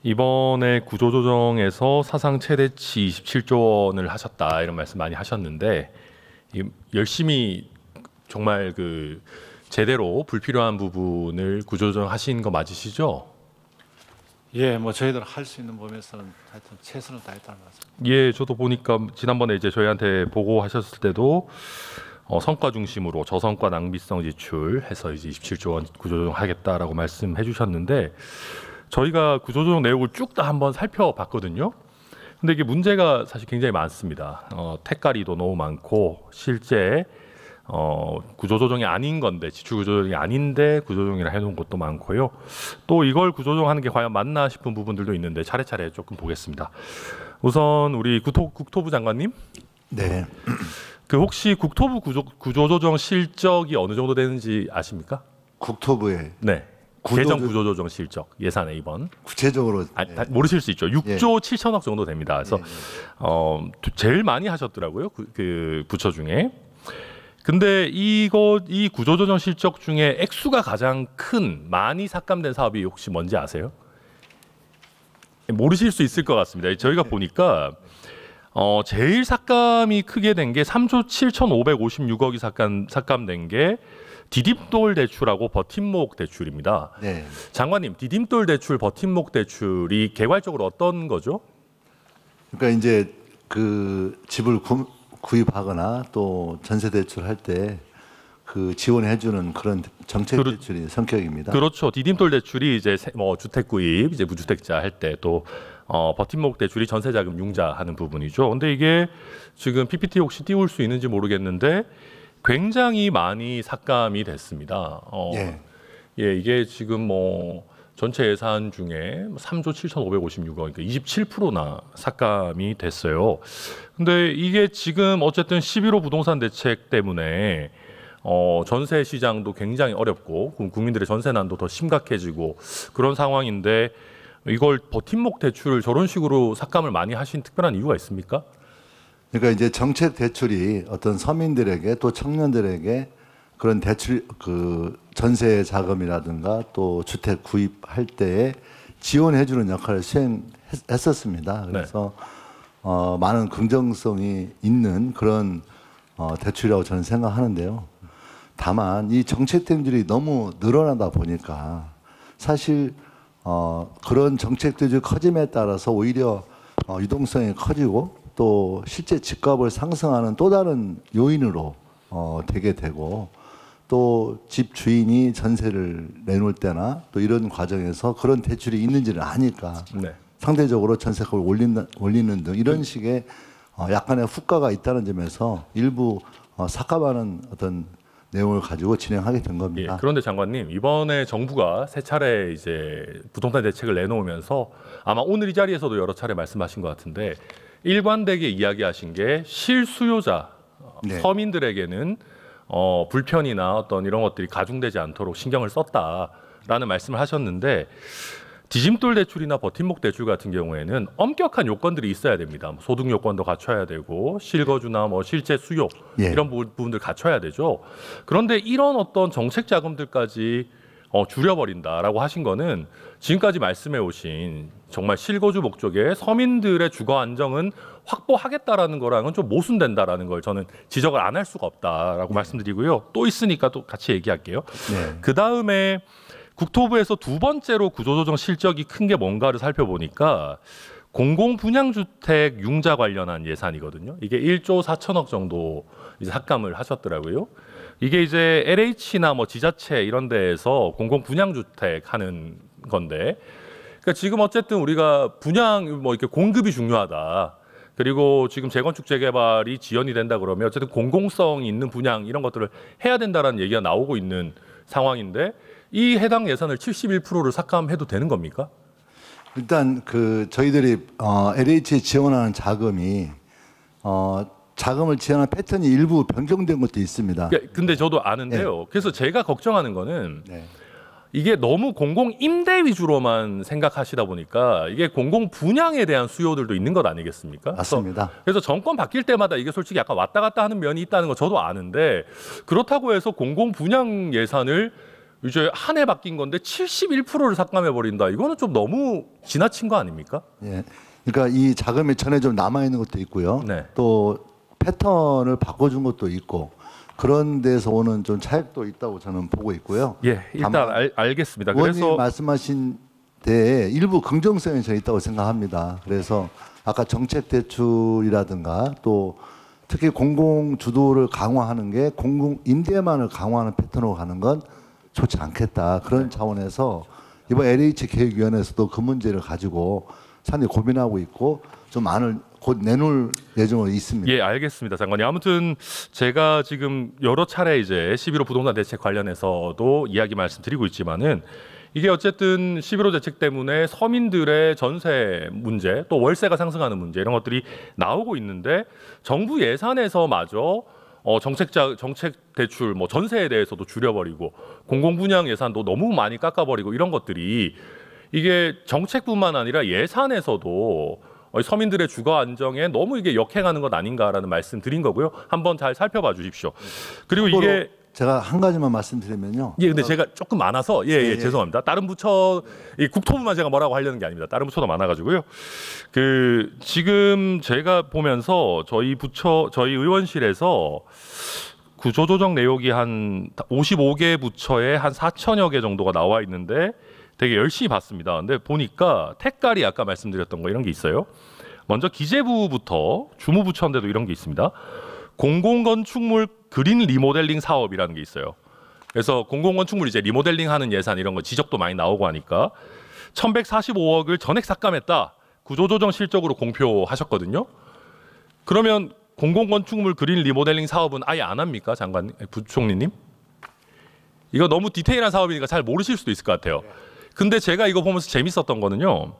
이번에 구조조정에서 사상 최대치 27조 원을 하셨다 이런 말씀 많이 하셨는데 열심히 정말 그 제대로 불필요한 부분을 구조조정하신 거 맞으시죠? 예, 뭐 저희들 할 수 있는 범위에서는 하여튼 최선을 다했다는 말씀. 예, 저도 보니까 지난번에 이제 저희한테 보고하셨을 때도 성과 중심으로 저성과 낭비성 지출해서 이제 27조 원 구조조정하겠다라고 말씀해 주셨는데 저희가 구조조정 내용을 쭉 다 한번 살펴봤거든요. 근데 이게 문제가 사실 굉장히 많습니다. 택가리도 너무 많고 실제 구조조정이 아닌 건데 지출 구조조정이 아닌데 구조조정이라 해놓은 것도 많고요. 또 이걸 구조조정하는 게 과연 맞나 싶은 부분들도 있는데 차례차례 조금 보겠습니다. 우선 우리 국토부 장관님. 네. 그 혹시 국토부 구조조정 실적이 어느 정도 되는지 아십니까? 국토부에 네. 재정 구조조정 실적 예산에 이번 구체적으로 모르실 수 있죠. 6조 7천억 정도 됩니다. 그래서 제일 많이 하셨더라고요. 그 부처 중에. 근데 이 구조조정 실적 중에 액수가 가장 큰 많이 삭감된 사업이 혹시 뭔지 아세요? 모르실 수 있을 것 같습니다. 저희가 보니까 제일 삭감이 크게 된 게 3조 7,556억이 삭감된 게 디딤돌 대출하고 버팀목 대출입니다. 네. 장관님, 디딤돌 대출, 버팀목 대출이 개괄적으로 어떤 거죠? 그러니까 이제 그 집을 구입하거나 또 전세 대출할 때 그 지원해주는 그런 정책 대출이 성격입니다. 그렇죠. 디딤돌 대출이 이제 뭐 주택 구입, 이제 무주택자 할 때 또 버팀목 대출이 전세자금 융자하는 부분이죠. 근데 이게 지금 PPT 혹시 띄울 수 있는지 모르겠는데 굉장히 많이 삭감이 됐습니다. 예, 이게 지금 뭐 전체 예산 중에 3조 7,556억, 그러니까 27%나 삭감이 됐어요. 근데 이게 지금 어쨌든 11호 부동산 대책 때문에 전세 시장도 굉장히 어렵고 국민들의 전세난도 더 심각해지고 그런 상황인데 이걸 버팀목 대출을 저런 식으로 삭감을 많이 하신 특별한 이유가 있습니까? 그러니까 이제 정책 대출이 어떤 서민들에게 또 청년들에게 그런 대출 그 전세 자금이라든가 또 주택 구입할 때에 지원해주는 역할을 수행했었습니다. 그래서 많은 긍정성이 있는 그런 대출이라고 저는 생각하는데요. 다만 이 정책들이 너무 늘어나다 보니까 사실 그런 정책들이 커짐에 따라서 오히려 유동성이 커지고 또 실제 집값을 상승하는 또 다른 요인으로 되게 되고 또 집 주인이 전세를 내놓을 때나 또 이런 과정에서 그런 대출이 있는지를 아니까 상대적으로 전세값을 올리는 등 이런 식의 약간의 후과가 있다는 점에서 일부 삭감하는 어떤 내용을 가지고 진행하게 된 겁니다. 예, 그런데 장관님, 이번에 정부가 세 차례 이제 부동산 대책을 내놓으면서 아마 오늘 이 자리에서도 여러 차례 말씀하신 것 같은데 일관되게 이야기하신 게 실수요자 서민들에게는 불편이나 어떤 이런 것들이 가중되지 않도록 신경을 썼다라는 말씀을 하셨는데 디딤돌 대출이나 버팀목 대출 같은 경우에는 엄격한 요건들이 있어야 됩니다. 소득 요건도 갖춰야 되고 실거주나 뭐 실제 수요 이런 부분들 갖춰야 되죠. 그런데 이런 어떤 정책 자금들까지 줄여버린다라고 하신 거는 지금까지 말씀해 오신 정말 실거주 목적의 서민들의 주거 안정은 확보하겠다라는 거랑은 좀 모순된다라는 걸 저는 지적을 안 할 수가 없다라고 말씀드리고요. 또 있으니까 또 같이 얘기할게요. 그 다음에 국토부에서 두 번째로 구조조정 실적이 큰 게 뭔가를 살펴보니까 공공분양주택 융자 관련한 예산이거든요. 이게 1조 4천억 정도 이제 삭감을 하셨더라고요. 이게 이제 LH나 뭐 지자체 이런 데에서 공공분양주택 하는 건데, 그러니까 지금 어쨌든 우리가 분양 뭐 이렇게 공급이 중요하다. 그리고 지금 재건축 재개발이 지연이 된다 그러면 어쨌든 공공성이 있는 분양 이런 것들을 해야 된다라는 얘기가 나오고 있는 상황인데 이 해당 예산을 71%를 삭감해도 되는 겁니까? 일단 그 저희들이 LH에 지원하는 자금이 자금을 지원하는 패턴이 일부 변경된 것도 있습니다. 근데 저도 아는데요. 그래서 제가 걱정하는 거는 이게 너무 공공 임대 위주로만 생각하시다 보니까 이게 공공 분양에 대한 수요들도 있는 것 아니겠습니까? 맞습니다. 그래서 정권 바뀔 때마다 이게 솔직히 약간 왔다 갔다 하는 면이 있다는 거 저도 아는데 그렇다고 해서 공공 분양 예산을 이제 한 해 바뀐 건데 71%를 삭감해 버린다. 이거는 좀 너무 지나친 거 아닙니까? 예. 그러니까 이 자금이 전에 좀 남아 있는 것도 있고요. 네. 또 패턴을 바꿔준 것도 있고 그런 데서 오는 좀 차익도 있다고 저는 보고 있고요. 예, 일단 알겠습니다. 의원님 그래서 말씀하신 데에 일부 긍정성이 저는 있다고 생각합니다. 그래서 아까 정책 대출이라든가 또 특히 공공 주도를 강화하는 게 공공 임대만을 강화하는 패턴으로 가는 건 좋지 않겠다. 그런 차원에서 이번 LH 계획위원회에서도 그 문제를 가지고 상당히 고민하고 있고 좀 안을 곧 내놓을 예정으로 있습니다. 예, 알겠습니다, 장관님. 아무튼 제가 지금 여러 차례 이제 11호 부동산 대책 관련해서도 이야기 말씀드리고 있지만은 이게 어쨌든 11호 대책 때문에 서민들의 전세 문제, 또 월세가 상승하는 문제 이런 것들이 나오고 있는데 정부 예산에서마저 정책 대출, 뭐 전세에 대해서도 줄여버리고 공공 분양 예산도 너무 많이 깎아버리고 이런 것들이 이게 정책뿐만 아니라 예산에서도 서민들의 주거 안정에 너무 이게 역행하는 것 아닌가라는 말씀 드린 거고요. 한번 잘 살펴봐 주십시오. 그리고 이게 제가 한 가지만 말씀드리면요. 예, 근데 제가 조금 많아서 죄송합니다. 다른 부처 이 국토부만 제가 뭐라고 하려는 게 아닙니다. 다른 부처도 많아가지고요. 그 지금 제가 보면서 저희 의원실에서 구조조정 내역이 한 55개 부처에 한 4천여 개 정도가 나와 있는데 되게 열심히 봤습니다. 근데 보니까 택깔이 아까 말씀드렸던 거 이런 게 있어요. 먼저 기재부부터 주무부처인데도 이런 게 있습니다. 공공건축물 그린 리모델링 사업이라는 게 있어요. 그래서 공공건축물 이제 리모델링하는 예산 이런 거 지적도 많이 나오고 하니까 1,145억을 전액 삭감했다. 구조조정 실적으로 공표하셨거든요. 그러면 공공건축물 그린 리모델링 사업은 아예 안 합니까, 장관, 부총리님? 이거 너무 디테일한 사업이니까 잘 모르실 수도 있을 것 같아요. 근데 제가 이거 보면서 재밌었던 거는요.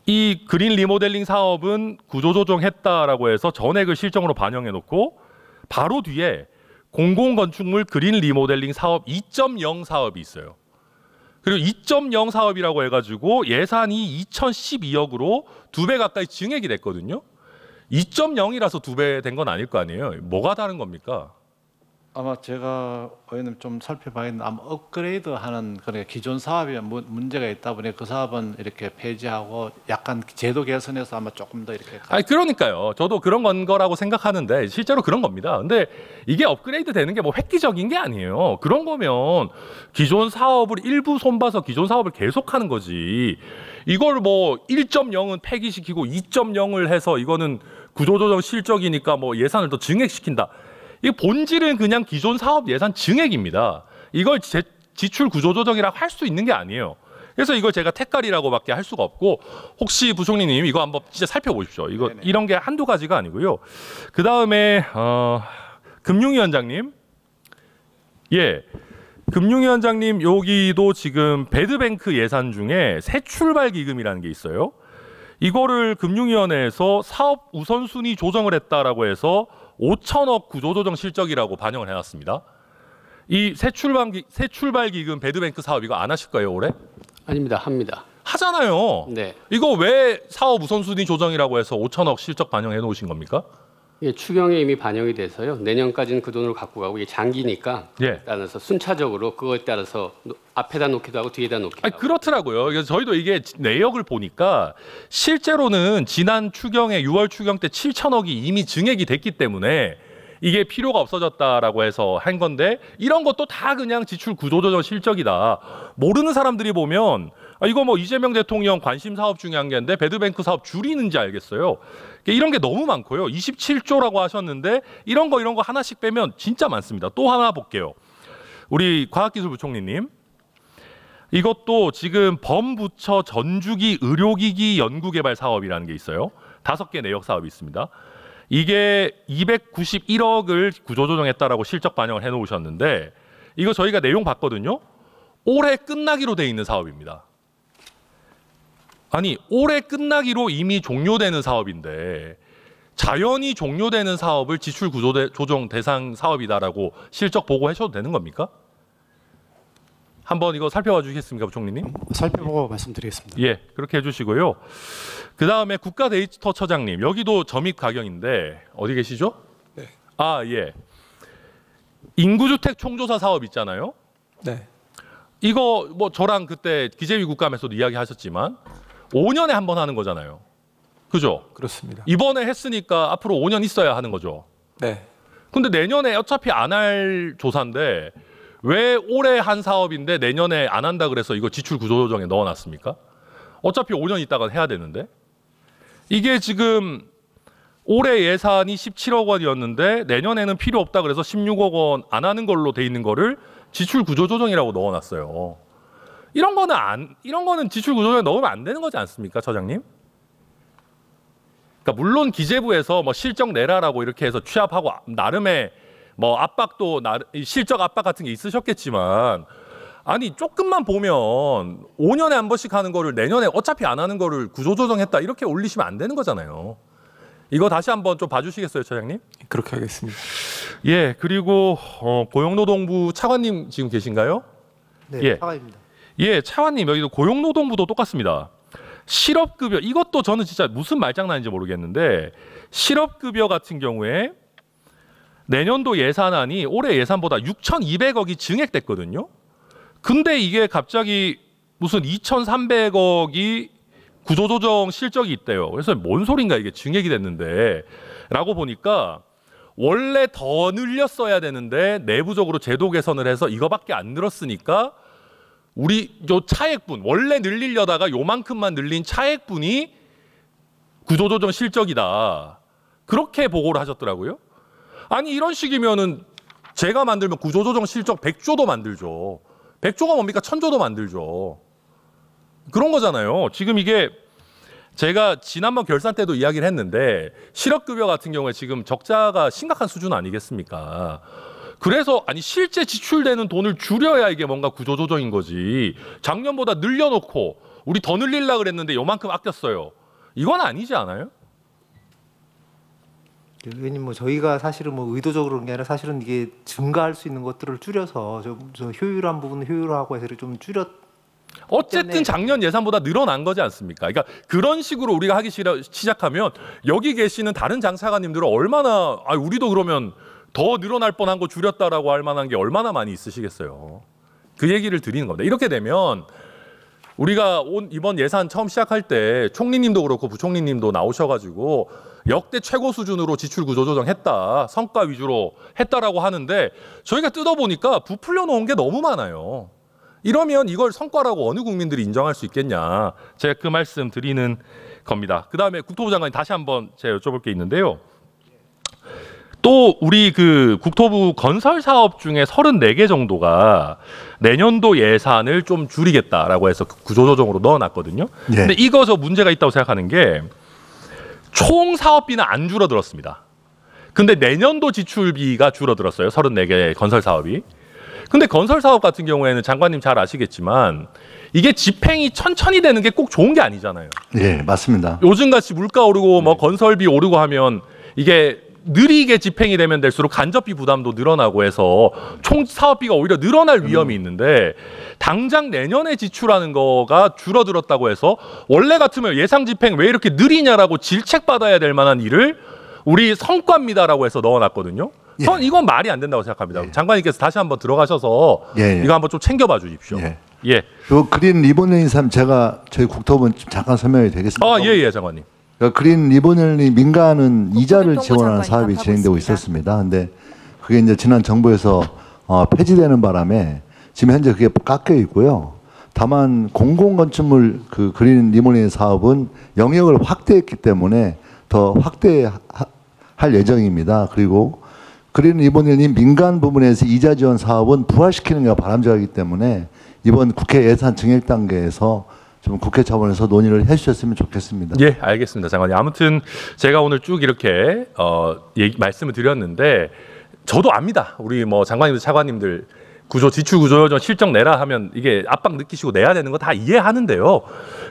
이 그린 리모델링 사업은 구조조정했다라고 해서 전액을 실적으로 반영해 놓고 바로 뒤에 공공건축물 그린 리모델링 사업 2.0 사업이 있어요. 그리고 2.0 사업이라고 해가지고 예산이 2,012억으로 2배 가까이 증액이 됐거든요. 2.0이라서 2배 된 건 아닐 거 아니에요. 뭐가 다른 겁니까? 아마 제가 의원님 좀 살펴봐야겠는데 아마 업그레이드하는 그런 기존 사업에 문제가 있다 보니 그 사업은 이렇게 폐지하고 약간 제도 개선해서 아마 조금 더 이렇게. 아니 그러니까요. 저도 그런 건 거라고 생각하는데 실제로 그런 겁니다. 근데 이게 업그레이드 되는 게 뭐 획기적인 게 아니에요. 그런 거면 기존 사업을 일부 손봐서 기존 사업을 계속하는 거지. 이걸 뭐 1.0은 폐기시키고 2.0을 해서 이거는 구조조정 실적이니까 뭐 예산을 더 증액시킨다. 이 본질은 그냥 기존 사업 예산 증액입니다. 이걸 지출 구조조정이라고 할 수 있는 게 아니에요. 그래서 이걸 제가 택깔이라고밖에 할 수가 없고 혹시 부총리님 이거 한번 진짜 살펴보십시오. 이거 네네. 이런 게 한두 가지가 아니고요. 그 다음에 금융위원장님, 예, 금융위원장님 여기도 지금 배드뱅크 예산 중에 새 출발 기금이라는 게 있어요. 이거를 금융위원회에서 사업 우선순위 조정을 했다라고 해서 5천억 구조조정 실적이라고 반영을 해놨습니다. 이 새 출발 기금 배드뱅크 사업 이거 안 하실 거예요 올해? 아닙니다. 합니다. 하잖아요. 네. 이거 왜 사업 우선순위 조정이라고 해서 5천억 실적 반영해 놓으신 겁니까? 예, 추경에 이미 반영이 돼서요. 내년까지는 그 돈을 갖고 가고 이게 장기니까 예. 따라서 순차적으로 그거에 따라서 앞에다 놓기도 하고 뒤에다 놓기도 아니, 하고. 그렇더라고요. 그래서 저희도 이게 내역을 보니까 실제로는 지난 추경에 6월 추경 때 7천억이 이미 증액이 됐기 때문에 이게 필요가 없어졌다라고 해서 한 건데 이런 것도 다 그냥 지출 구조조정 실적이다. 모르는 사람들이 보면 이거 뭐 이재명 대통령 관심 사업 중에 한 개인데 배드뱅크 사업 줄이는지 알겠어요. 이런 게 너무 많고요. 27조라고 하셨는데 이런 거 하나씩 빼면 진짜 많습니다. 또 하나 볼게요. 우리 과학기술부총리님. 이것도 지금 범부처 전주기 의료기기 연구개발 사업이라는 게 있어요. 5개 내역 사업이 있습니다. 이게 291억을 구조조정했다라고 실적 반영을 해놓으셨는데 이거 저희가 내용 봤거든요. 올해 끝나기로 돼 있는 사업입니다. 아니 올해 끝나기로 이미 종료되는 사업인데 자연히 종료되는 사업을 지출 구조조정 대상 사업이다라고 실적 보고하셔도 되는 겁니까? 한번 이거 살펴봐 주시겠습니까, 부총리님? 살펴보고 말씀드리겠습니다. 예, 그렇게 해주시고요. 그 다음에 국가데이터처장님, 여기도 점입 가경인데 어디 계시죠? 네. 아, 예. 인구주택 총조사 사업 있잖아요. 네. 이거 뭐 저랑 그때 기재위 국감에서도 이야기하셨지만 5년에 한 번 하는 거잖아요. 그죠? 그렇습니다. 이번에 했으니까 앞으로 5년 있어야 하는 거죠. 네. 근데 내년에 어차피 안 할 조사인데 왜 올해 한 사업인데 내년에 안 한다 그래서 이거 지출 구조조정에 넣어놨습니까? 어차피 5년 있다가 해야 되는데 이게 지금 올해 예산이 17억 원이었는데 내년에는 필요 없다 그래서 16억 원 안 하는 걸로 돼 있는 거를 지출 구조조정이라고 넣어놨어요. 이런 거는 지출 구조조정에 넣으면 안 되는 거지 않습니까, 처장님? 그러니까 물론 기재부에서 뭐 실적 내라라고 이렇게 해서 취합하고 나름의 뭐 압박도 실적 압박 같은 게 있으셨겠지만 아니 조금만 보면 5년에 한 번씩 하는 거를 내년에 어차피 안 하는 거를 구조조정했다 이렇게 올리시면 안 되는 거잖아요. 이거 다시 한번 좀 봐주시겠어요, 처장님? 그렇게 하겠습니다. 예, 그리고 고용노동부 차관님 지금 계신가요? 네, 예. 차관입니다. 예, 차관님 여기도 고용노동부도 똑같습니다. 실업급여 이것도 저는 진짜 무슨 말장난인지 모르겠는데 실업급여 같은 경우에 내년도 예산안이 올해 예산보다 6,200억이 증액됐거든요. 근데 이게 갑자기 무슨 2,300억이 구조조정 실적이 있대요. 그래서 뭔 소린가 이게 증액이 됐는데 라고 보니까 원래 더 늘렸어야 되는데 내부적으로 제도 개선을 해서 이거밖에 안 늘었으니까 우리 요 차액분 원래 늘리려다가 요만큼만 늘린 차액분이 구조조정 실적이다. 그렇게 보고를 하셨더라고요. 아니 이런 식이면은 제가 만들면 구조조정 실적 100조도 만들죠. 100조가 뭡니까? 1000조도 만들죠. 그런 거잖아요. 지금 이게 제가 지난번 결산 때도 이야기를 했는데 실업급여 같은 경우에 지금 적자가 심각한 수준 아니겠습니까? 그래서 아니 실제 지출되는 돈을 줄여야 이게 뭔가 구조조정인 거지. 작년보다 늘려놓고 우리 더 늘리려고 그랬는데 요만큼 아꼈어요. 이건 아니지 않아요? 의원님 뭐 저희가 사실은 뭐 의도적으로 그런 게 아니라 사실은 이게 증가할 수 있는 것들을 줄여서 저 효율한 부분은 효율화하고 해서 좀 줄였. 어쨌든 작년 예산보다 늘어난 거지 않습니까? 그러니까 그런 식으로 우리가 하기 시작하면 여기 계시는 다른 장차관님들은 얼마나 우리도 그러면 더 늘어날 뻔한 거 줄였다라고 할 만한 게 얼마나 많이 있으시겠어요. 그 얘기를 드리는 겁니다. 이렇게 되면 우리가 이번 예산 처음 시작할 때 총리님도 그렇고 부총리님도 나오셔가지고 역대 최고 수준으로 지출 구조조정 했다. 성과 위주로 했다라고 하는데 저희가 뜯어보니까 부풀려 놓은 게 너무 많아요. 이러면 이걸 성과라고 어느 국민들이 인정할 수 있겠냐. 제가 그 말씀 드리는 겁니다. 그다음에 국토부 장관님 다시 한번 제가 여쭤볼 게 있는데요. 또 우리 그 국토부 건설 사업 중에 34개 정도가 내년도 예산을 좀 줄이겠다라고 해서 구조조정으로 넣어놨거든요. 네. 근데 이거 저 문제가 있다고 생각하는 게 총 사업비는 안 줄어들었습니다. 근데 내년도 지출비가 줄어들었어요. 34개 건설 사업이. 근데 건설 사업 같은 경우에는 장관님 잘 아시겠지만 이게 집행이 천천히 되는 게 꼭 좋은 게 아니잖아요. 예, 맞습니다. 요즘같이 물가 오르고 뭐 건설비 오르고 하면 이게 느리게 집행이 되면 될수록 간접비 부담도 늘어나고 해서 총 사업비가 오히려 늘어날 위험이 있는데 당장 내년에 지출하는 거가 줄어들었다고 해서 원래 같으면 예상 집행 왜 이렇게 느리냐라고 질책받아야 될 만한 일을 우리 성과입니다라고 해서 넣어놨거든요. 전 이건 말이 안 된다고 생각합니다. 장관님께서 다시 한번 들어가셔서 이거 한번 좀 챙겨봐 주십시오. 예. 요 그린 리본 연임 제가 저희 국토부는 좀 잠깐 설명이 되겠습니다. 예, 장관님. 그러니까 그린 리본 연임 민간은 이자를 지원하는 사업이 답하고 진행되고 있습니다. 있었습니다. 근데 그게 이제 지난 정부에서 폐지되는 바람에 지금 현재 그게 깎여 있고요. 다만 공공건축물 그 그린 리본 사업은 영역을 확대했기 때문에 더 확대할 예정입니다. 그리고 그린 리본연임 민간 부문에서 이자 지원 사업은 부활시키는 게 바람직하기 때문에 이번 국회 예산 증액 단계에서 좀 국회 차원에서 논의를 해주셨으면 좋겠습니다. 예, 알겠습니다, 장관님. 아무튼 제가 오늘 쭉 이렇게 말씀을 드렸는데 저도 압니다. 우리 뭐 장관님들, 차관님들 지출 구조조정 실적 내라 하면 이게 압박 느끼시고 내야 되는 거 다 이해하는데요.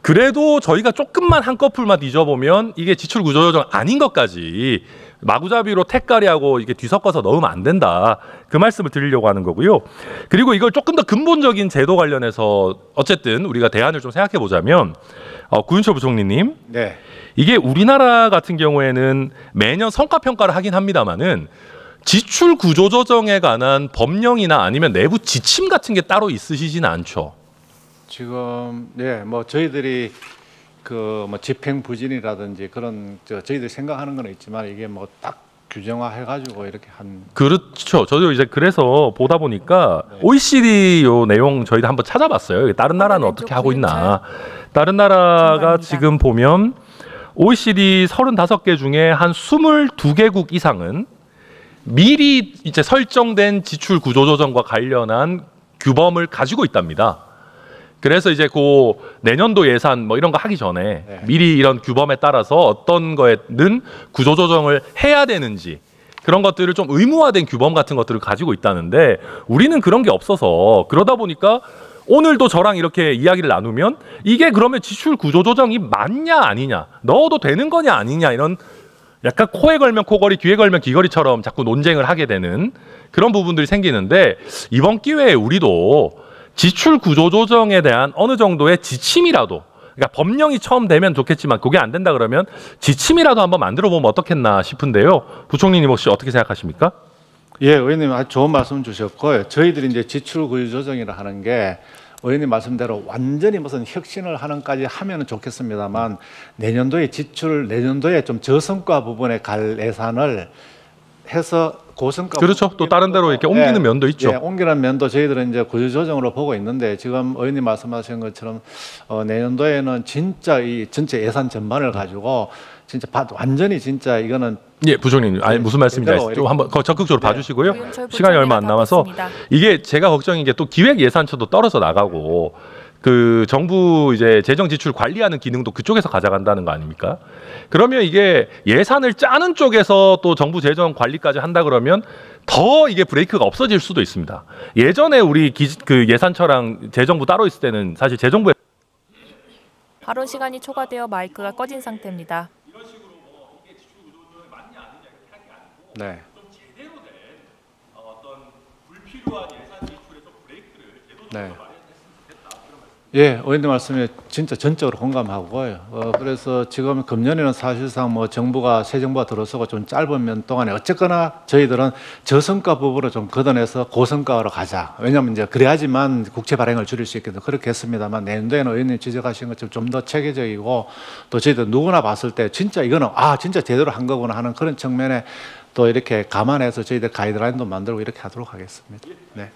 그래도 저희가 조금만 한꺼풀만 뒤져보면 이게 지출 구조조정 아닌 것까지 마구잡이로 택가리하고 이게 뒤섞어서 넣으면 안 된다. 그 말씀을 드리려고 하는 거고요. 그리고 이걸 조금 더 근본적인 제도 관련해서 어쨌든 우리가 대안을 좀 생각해 보자면 구윤철 부총리님, 네. 이게 우리나라 같은 경우에는 매년 성과평가를 하긴 합니다만은 지출 구조 조정에 관한 법령이나 아니면 내부 지침 같은 게 따로 있으시지는 않죠. 지금 뭐 저희들이 그 뭐 집행 부진이라든지 그런 저희들이 생각하는 건 있지만 이게 뭐 딱 규정화 해가지고 이렇게 한 그렇죠. 저도 이제 그래서 보다 보니까 OECD 요 내용 저희도 한번 찾아봤어요. 다른 나라는 어떻게 하고 있나. 다른 나라가 지금 보면 OECD 35개 중에 한 22개국 이상은 미리 이제 설정된 지출 구조 조정과 관련한 규범을 가지고 있답니다. 그래서 이제 그 내년도 예산 뭐 이런 거 하기 전에 미리 이런 규범에 따라서 어떤 거에는 구조 조정을 해야 되는지 그런 것들을 좀 의무화된 규범 같은 것들을 가지고 있다는데 우리는 그런 게 없어서 그러다 보니까 오늘도 저랑 이렇게 이야기를 나누면 이게 그러면 지출 구조 조정이 맞냐 아니냐 넣어도 되는 거냐 아니냐 이런 약간 코에 걸면 코걸이 뒤에 걸면 귀걸이처럼 자꾸 논쟁을 하게 되는 그런 부분들이 생기는데 이번 기회에 우리도 지출 구조 조정에 대한 어느 정도의 지침이라도 그러니까 법령이 처음 되면 좋겠지만 그게 안 된다 그러면 지침이라도 한번 만들어 보면 어떻겠나 싶은데요. 부총리님 혹시 어떻게 생각하십니까? 예, 의원님 아주 좋은 말씀 주셨고요. 저희들이 이제 지출 구조 조정이라 하는 게 의원님 말씀대로 완전히 무슨 혁신을 하는까지 하면은 좋겠습니다만 내년도에 좀 저성과 부분에 갈 예산을 해서 고성과 그렇죠. 또 다른 데로 이렇게 옮기는 면도 있죠. 옮기는 면도 저희들은 이제 구조조정으로 보고 있는데 지금 의원님 말씀하신 것처럼 내년도에는 진짜 이 전체 예산 전반을 가지고 진짜 완전히 진짜 이거는 예, 부총리님, 아니 무슨 말씀인지 좀 한번 적극적으로 봐주시고요. 시간이 얼마 안 남아서 이게 제가 걱정인 게 또 기획 예산처도 떨어져 나가고 그 정부 이제 재정 지출 관리하는 기능도 그쪽에서 가져간다는 거 아닙니까? 그러면 이게 예산을 짜는 쪽에서 또 정부 재정 관리까지 한다 그러면 더 이게 브레이크가 없어질 수도 있습니다. 예전에 우리 그 예산처랑 재정부 따로 있을 때는 사실 재정부에 발언 시간이 초과되어 마이크가 꺼진 상태입니다. 네. 네. 예, 의원님 말씀에 진짜 전적으로 공감하고요. 그래서 지금 금년에는 사실상 뭐 새 정부가 들어서고 좀 짧은 면 동안에 어쨌거나 저희들은 저성과 부분으로 좀 걷어내서 고성과로 가자. 왜냐하면 이제 그래야지만 국채 발행을 줄일 수 있거든요. 그렇게 했습니다만 내년도에는 의원님 지적하신 것처럼 좀 더 체계적이고 또 저희들 누구나 봤을 때 진짜 이거는 진짜 제대로 한 거구나 하는 그런 측면에 또 이렇게 감안해서 저희들 가이드라인도 만들고 이렇게 하도록 하겠습니다. 네.